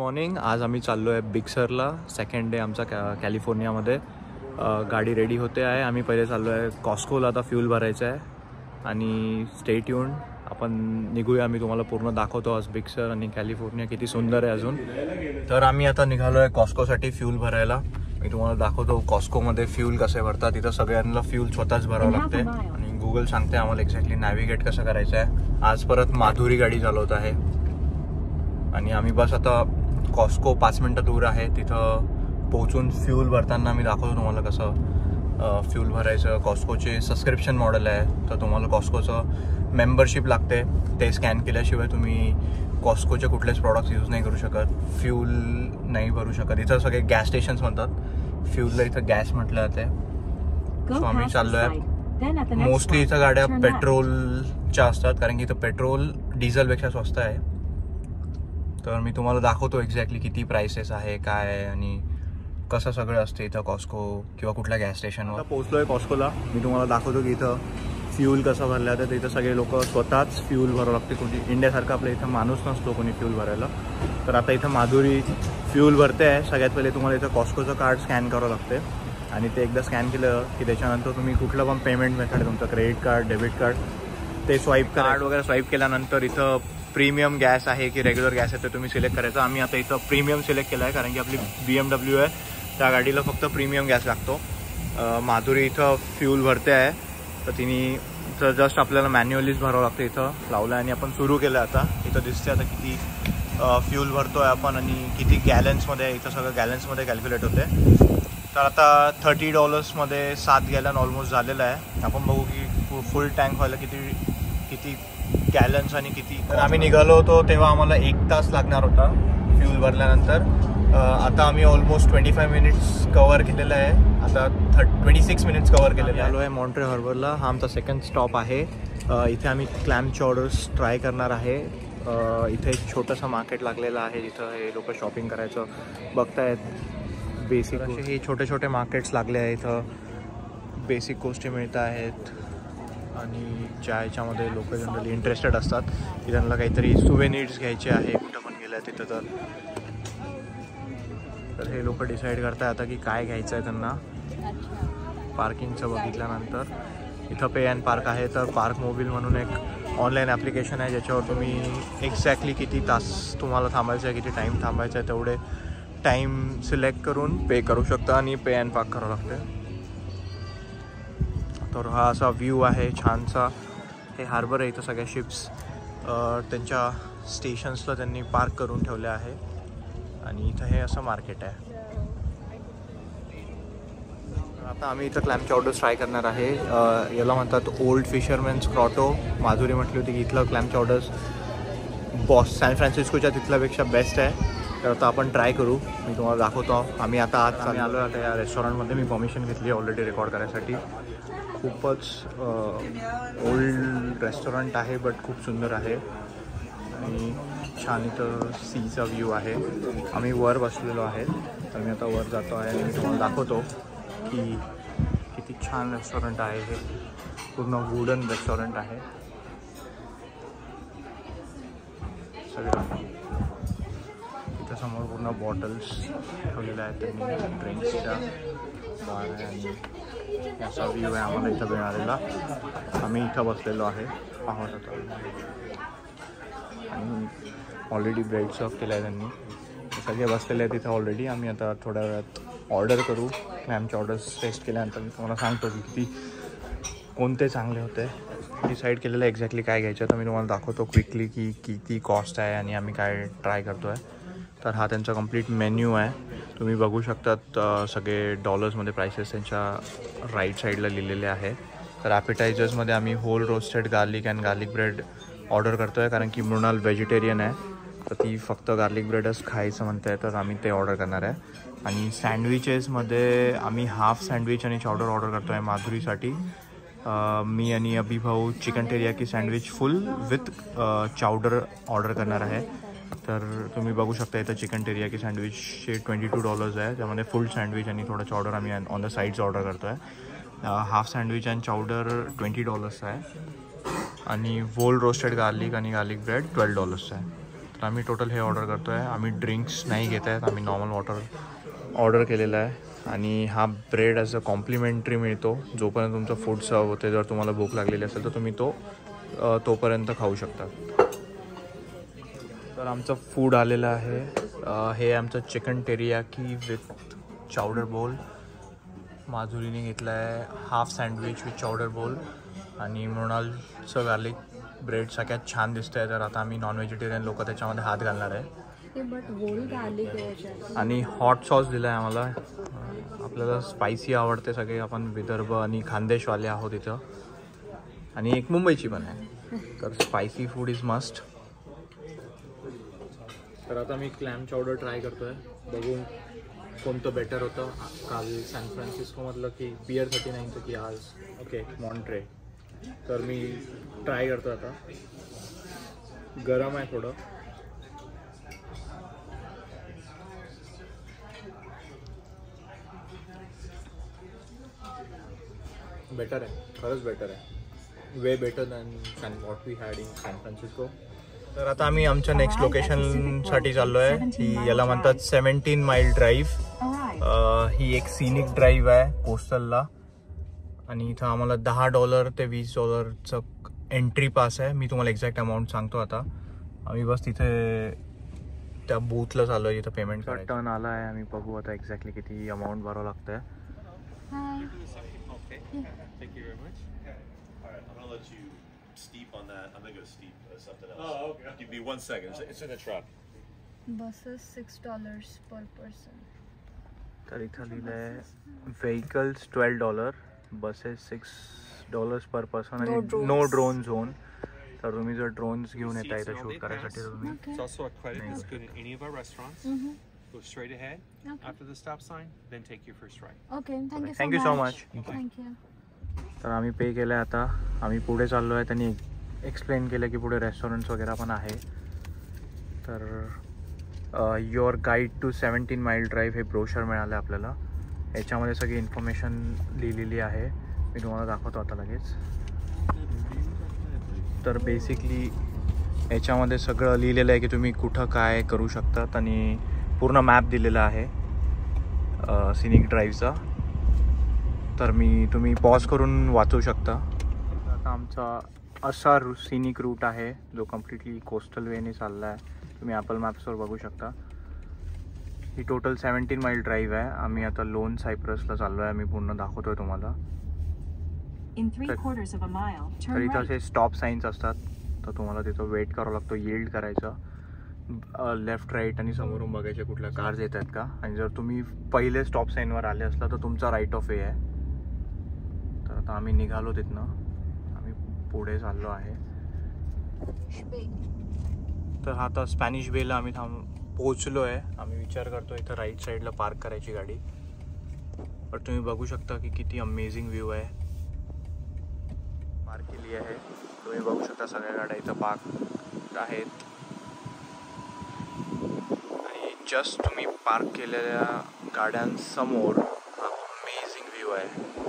Morning. आज आम्ही चाललो आहे बिग सरला. सेकंड डे आमचा कॅलिफोर्नियामध्ये. गाडी रेडी होते आहे. आम्ही पहिले चाललो आहे कॉस्कोला. आता फ्यूल भरायचं आहे आणि स्टे ट्यून. आपण निघूया. आम्ही तुम्हाला पूर्ण दाखवतो आज बिग सर आणि कॅलिफोर्निया किती सुंदर आहे अजून. तर आम्ही आता निघालो आहे कॉस्कोसाठी फ्यूल भरायला. मी तुम्हाला दाखवतो कॉस्कोमध्ये फ्यूल कसे भरतात. तिथं सगळ्यांना फ्यूल स्वतःच भरावं लागते आणि गुगल सांगते आम्हाला एक्झॅक्टली नॅव्हिगेट कसं करायचं आहे. आज परत माधुरी गाडी चालवत आहे आणि आम्ही बस आता कॉस्को 5 मिनटं दूर आहे. तिथं पोहोचून फ्यूल भरताना मी दाखवतो तुम्हाला कसं फ्यूल भरायचं. कॉस्कोचे सबस्क्रिप्शन मॉडेल आहे, तर तुम्हाला कॉस्कोचं मेंबरशिप लागते. ते स्कॅन केल्याशिवाय तुम्ही कॉस्कोचे कुठलेच प्रॉडक्ट्स यूज नाही करू शकत, फ्यूल नाही भरू शकत. इथं सगळे गॅस स्टेशन्स म्हणतात, फ्यूलला इथं गॅस म्हटलं जाते. सो आम्ही चाललो आहे. मोस्टली इथं गाड्या पेट्रोलच्या असतात, कारण की इथं पेट्रोल डिझेलपेक्षा स्वस्त आहे. तर मी तुम्हाला दाखवतो एक्झॅक्टली किती प्राइसेस आहे, काय आहे आणि कसं सगळं असतं इथं कॉस्को किंवा कुठल्या गॅस स्टेशनवर. पोहोचलो आहे कॉस्कोला. मी तुम्हाला दाखवतो की इथं फ्यूल कसं भरलं जातं. तर इथं सगळे लोक स्वतःच फ्यूल भरावं लागते. कोणी इंडियासारखं आपल्या इथं माणूस नसतो कोणी फ्यूल भरायला. तर आता इथं माधुरी फ्यूल भरते आहे. सगळ्यात पहिले तुम्हाला इथं कॉस्कोचं कार्ड स्कॅन करावं लागते आणि ते एकदा स्कॅन केलं की त्याच्यानंतर तुम्ही कुठलं पण पेमेंट मेथड आहे तुमचं, क्रेडिट कार्ड, डेबिट कार्ड, ते स्वाईप कार्ड वगैरे स्वाईप केल्यानंतर इथं प्रीमियम गॅस आहे की रेग्युलर गॅस आहे ते तुम्ही सिलेक्ट करायचं. आम्ही आता इथं प्रीमियम सिलेक्ट केलं आहे, कारण की आपली BMW आहे, त्या गाडीला फक्त प्रीमियम गॅस लागतो. माधुरी इथं फ्यूल भरते आहे, तर तिने तर जस्ट आपल्याला मॅन्युअलीच भरावं लागतं. इथं लावलं आणि आपण सुरू केलं. आता इथं दिसते आता किती फ्यूल भरतो आहे आपण आणि किती गॅलन्समध्ये. इथं सगळं गॅलन्समध्ये कॅल्क्युलेट होते. तर आता $30मध्ये 7 गॅलन ऑलमोस्ट झालेलं आहे. आपण बघू की फुल टँक व्हायला किती गॅलन्स आणि किती. तर आम्ही निघालो होतो तेव्हा आम्हाला 1 तास लागणार होता फ्यूल भरल्यानंतर. आता आम्ही ऑलमोस्ट 25 मिनिट्स कवर केलेलं आहे. आता 26 मिनिट्स कवर केलेलं आलो आहे मॉन्ट्रे हार्बरला. हा आमचा सेकंड स्टॉप आहे. इथे आम्ही क्लॅम चॉवडर्स ट्राय करणार आहे. इथे एक छोटंसं मार्केट लागलेलं आहे जिथं हे लोक शॉपिंग करायचं बघतायत. बेसिक हे छोटे छोटे मार्केट्स लागले आहे. इथं बेसिक गोष्टी मिळत आहेत आणि ज्या ह्याच्यामध्ये लोक जनरली इंटरेस्टेड असतात की त्यांना काहीतरी सुवेनिर्स घ्यायचे आहे कुठं पण गेलं तिथं. तर हे लोक डिसाईड करताय आता की काय घ्यायचं आहे त्यांना. पार्किंगचं बघितल्यानंतर इथं पे अँड पार्क आहे. तर पार्क मोबिल म्हणून एक ऑनलाईन ॲप्लिकेशन आहे ज्याच्यावर तुम्ही एक्झॅक्टली किती तास तुम्हाला थांबायचं आहे, किती टाईम थांबायचं आहे, तेवढे टाईम सिलेक्ट करून पे करू शकता आणि पे अँड पार्क करावं लागते. तर हा असा व्ह्यू आहे छानसा. हे हार्बर आहे. इथं सगळ्या शिप्स त्यांच्या स्टेशन्सला त्यांनी पार्क करून ठेवले आहे आणि इथं हे असं मार्केट आहे. आता आम्ही इथं क्लॅम चॉवडर्स ट्राय करणार आहे. याला म्हणतात ओल्ड फिशरमॅन्स ग्रॉटो. माधुरी म्हटली होती की इथलं क्लॅम चॉवडर्स सॅन फ्रान्सिस्कोच्या तिथल्यापेक्षा बेस्ट आहे. तर आता आपण ट्राय करू. मी तुम्हाला दाखवतो. आम्ही आता आम्ही आलो आता या रेस्टॉरंटमध्ये. मी परमिशन घेतली ऑलरेडी रेकॉर्ड करायसाठी. खूपच ओल्ड रेस्टॉरंट आहे बट खूप सुंदर आहे आणि छान इथं सीचा व्ह्यू आहे. आम्ही वर बसलेलो आहे. तर मी आता वर जातो आहे आणि मी तुम्हाला दाखवतो की किती छान रेस्टॉरंट आहे. हे पूर्ण वुडन रेस्टॉरंट आहे. सगळं इथं समोर पूर्ण बॉटल्स ठेवलेल्या आहेत त्यांनी ड्रिंक्सच्या. बार आहे आणि असा व्ह्यू आहे आम्हाला इथं मिळालेला. आम्ही इथं बसलेलो आहे पाहत होतो आणि ऑलरेडी ब्रेड सर्व केला आहे त्यांनी. सगळे बसलेले आहेत तिथं ऑलरेडी. आम्ही आता थोड्या वेळात ऑर्डर करू. क्लॅमचे ऑर्डर्स टेस्ट केल्यानंतर मी तुम्हाला सांगतो की किती कोणते चांगले होते. डिसाईड केलेलं एक्झॅक्टली काय घ्यायचं. तर मी तुम्हाला दाखवतो क्विकली की किती कॉस्ट आहे आणि आम्ही काय ट्राय करतो आहे. तर हा त्यांचा कंप्लीट मेन्यू आहे. तुम्ही बघू शकतात सगळे डॉलर्समध्ये प्राइसेस त्यांच्या राईट साईडला लिहिलेले आहे. तर ॲपेटायझर्समध्ये आम्ही whole roasted garlic and garlic bread order करतो आहे, कारण की मृणाल व्हेजिटेरियन आहे. तर ती फक्त गार्लिक ब्रेडच खायचं म्हणते आहे, तर आम्ही ते ऑर्डर करणार आहे. आणि सँडविचेसमध्ये आम्ही हाफ सँडविच आणि चॉवडर ऑर्डर करतो आहे माधुरीसाठी. मी आणि अभिभाऊ chicken teriyaki sandwich full with chowder order करणार आहे. तर तुम्ही बघू शकता इथं चिकन टेरियाकी सँडविचचे $22 आहे. त्यामध्ये फुल सँडविच आणि थोडं चॉवडर आम्ही ऑन द साईड्स ऑर्डर करतो आहे. हाफ सँडविच अँड चॉवडर $20 आहे आणि होल रोस्टेड गार्लिक आणि गार्लिक ब्रेड $12 आहे. तर आम्ही टोटल हे ऑर्डर करतो आहे. आम्ही ड्रिंक्स नाही घेत आहेत, आम्ही नॉर्मल वॉटर ऑर्डर केलेला आहे. आणि हा ब्रेड ॲज अ कॉम्प्लिमेंटरी मिळतो जोपर्यंत तुमचं फूड सर्व होते. जर तुम्हाला भूक लागलेली असेल तर तुम्ही तोपर्यंत खाऊ शकता. तर आमचं फूड आलेलं आहे. हे आमचं चिकन टेरियाकी विथ चावडर बोल. माधुरीने घेतला आहे हाफ सँडविच विथ चावडर बोल. आणि मृणालचं गार्लिक ब्रेड सगळ्यात छान दिसतं आहे. तर आता आम्ही नॉन व्हेजिटेरियन लोक त्याच्यामध्ये हात घालणार आहे. आणि हॉट सॉस दिला आहे आम्हाला. आपल्याला स्पायसी आवडते सगळे. आपण विदर्भ आणि खानदेशवाले आहोत इथं. आणि एक मुंबईची पण आहे. तर स्पायसी फूड इज मस्ट. तर आता मी क्लॅम चावडर ट्राय करतो आहे. बघू कोणतं बेटर होतं. काल सॅन फ्रान्सिस्कोमधलं की पियर 39चं की आज ओके मॉन्ट्रे. तर मी ट्राय करतो आता. गरम आहे थोडं. बेटर आहे, खरंच बेटर आहे. Way better than what we had in San Francisco. तर आता आम्ही आमच्या नेक्स्ट लोकेशनसाठी चाललो आहे. ही याला म्हणतात 17 माइल ड्राईव्ह. ही एक सिनिक ड्राईव्ह आहे कोस्टलला. आणि इथं आम्हाला $10 ते $20चं एंट्री पास आहे. मी तुम्हाला एक्झॅक्ट अमाऊंट सांगतो आता. आम्ही बस तिथे त्या बूथला चाललो आहे जिथं पेमेंट करायचं. टर्न आला आहे. आम्ही बघू आता एक्झॅक्टली किती अमाऊंट भरावं लागतं आहे. Thank you very much. All right, I'm gonna let you steep on that. I'm gonna go steep something else. Oh, okay. Give me 1 second. It's in the truck. Buses $6 per person. तर इथं लिहिलं आहे vehicles $12, buses $6 पर person आणि no drone zone. तर तुम्ही जर drones घेऊन येता इथं शूट करायसाठी तर तुम्ही. It's also a credit that's good in any of our restaurants. Go straight ahead. After the stop sign, then take your first right. Okay, thank you so much. Thank you. तर आम्ही पे केलं आहे. आता आम्ही पुढे चाललो आहे. त्यांनी एक्सप्लेन केलं की पुढे रेस्टॉरंट्स वगैरे पण आहे. तर युअर गाईड टू 17 माइल ड्राईव्ह हे ब्रोशर मिळालं आहे आपल्याला. याच्यामध्ये सगळी इन्फॉर्मेशन लिहिलेली आहे. मी तुम्हाला दाखवतो आता लगेच. तर बेसिकली याच्यामध्ये सगळं लिहिलेलं आहे की तुम्ही कुठं काय करू शकतात. आणि पूर्ण मॅप दिलेला आहे सिनिक ड्राईव्हचा. तर तुम्ही पॉज करून वाचू शकता. आता आमचा असा सिनिक रूट आहे जो कम्प्लिटली कोस्टल वेने चालला आहे. तुम्ही ॲपल मॅप्सवर बघू शकता. ही टोटल 17 माइल ड्राईव्ह आहे. आम्ही आता लोन सायप्रसला चाललो आहे. मी पूर्ण दाखवतो आहे तुम्हाला. तर इथं असे स्टॉप साईन्स असतात. तर तुम्हाला तिथं वेट करावं लागतो. यील्ड करायचं. लेफ्ट राईट आणि समोरून बघायचे कुठल्या कार्स येत आहेत का. आणि जर तुम्ही पहिले स्टॉप साईनवर आले असला तर तुमचा राईट ऑफ वे आहे. तर आता आम्ही निघालो तिथनं. आम्ही पुढे चाललो आहे. तर आता स्पॅनिश बेला आम्ही पोहोचलो आहे. आम्ही विचार करतो इथं राईट साईडला पार्क करायची गाडी. पण तुम्ही बघू शकता की किती अमेझिंग व्ह्यू आहे. पार्क केली आहे. तुम्ही बघू शकता सगळ्या गाड्या इथं पार्क आहेत. आणि जस्ट तुम्ही पार्क केलेल्या गाड्यांसमोर हा अमेझिंग व्ह्यू आहे.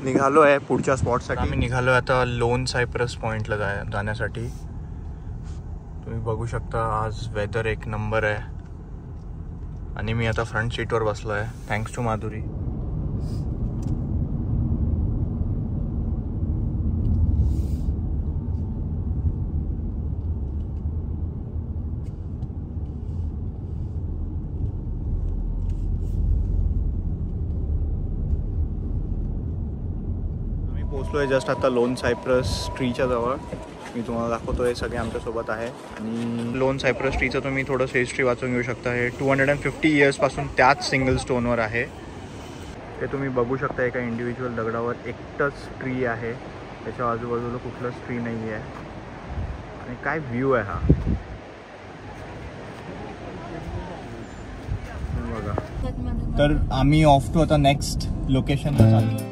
निघालो आहे पुढच्या स्पॉटसाठी. आम्ही निघालो आहे आता लोन सायप्रस पॉईंटला जाण्यासाठी. तुम्ही बघू शकता आज वेदर एक नंबर आहे. आणि मी आता फ्रंट सीटवर बसलो आहे थँक्स टू माधुरी. पोचलो आहे जस्ट आता लोन सायप्रस ट्रीच्या जवळ. मी तुम्हाला दाखवतो आहे. सगळे आमच्यासोबत आहे. आणि लोन सायप्रस ट्रीचं तुम्ही थोडंसं हिस्ट्री वाचून घेऊ शकता. हे 250 इयर्सपासून त्याच सिंगल स्टोनवर आहे. ते तुम्ही बघू शकता. एका इंडिव्हिज्युअल दगडावर एकटंच ट्री आहे. त्याच्या आजूबाजूला कुठलंच ट्री नाही आहे. आणि काय व्ह्यू आहे हा. बघा. तर आम्ही ऑफ टू आता नेक्स्ट लोकेशनला चाललो.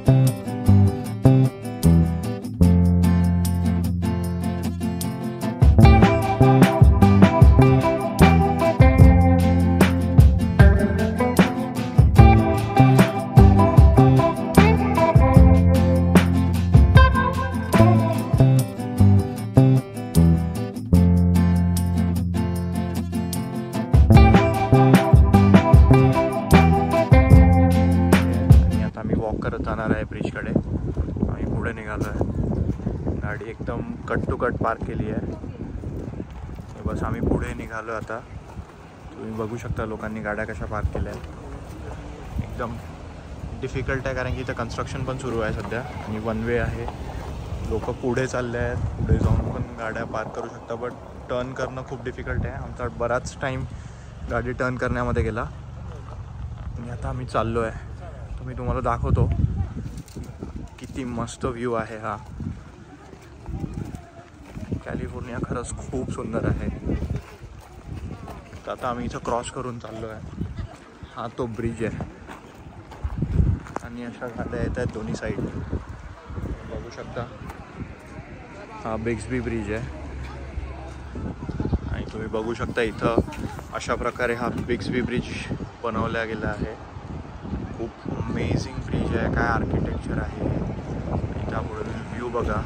जाणार आहे ब्रिजकडे. आम्ही पुढे निघालो आहे. गाडी एकदम कट टू कट पार्क केली आहे. बस आम्ही पुढे निघालो आता. तुम्ही बघू शकता लोकांनी गाड्या कशा पार्क केल्या आहेत. एकदम डिफिकल्ट आहे कारण की इथं कन्स्ट्रक्शन पण सुरू आहे सध्या आणि वन वे आहे. लोक पुढे चालले आहेत. पुढे जाऊन पण गाड्या पार्क करू शकता बट टर्न करणं खूप डिफिकल्ट आहे. आमचा बराच टाईम गाडी टर्न करण्यामध्ये गेला आणि आता आम्ही चाललो आहे. तर मी तुम्हाला दाखवतो किती मस्त व्ह्यू आहे हा. कॅलिफोर्निया खरंच खूप सुंदर आहे. तर आता आम्ही इथं क्रॉस करून चाललो आहे. हा तो ब्रिज आहे आणि अशा गाड्या येत आहेत दोन्ही साईड. बघू शकता हा बिग्सबी ब्रिज आहे आणि तुम्ही बघू शकता इथं अशा प्रकारे हा बिग्सबी ब्रिज बनवला गेला आहे. खूप अमेझिंग ब्रिज आहे. काय आर्किटेक्चर आहे. इथं पुढे व्ह्यू बघा.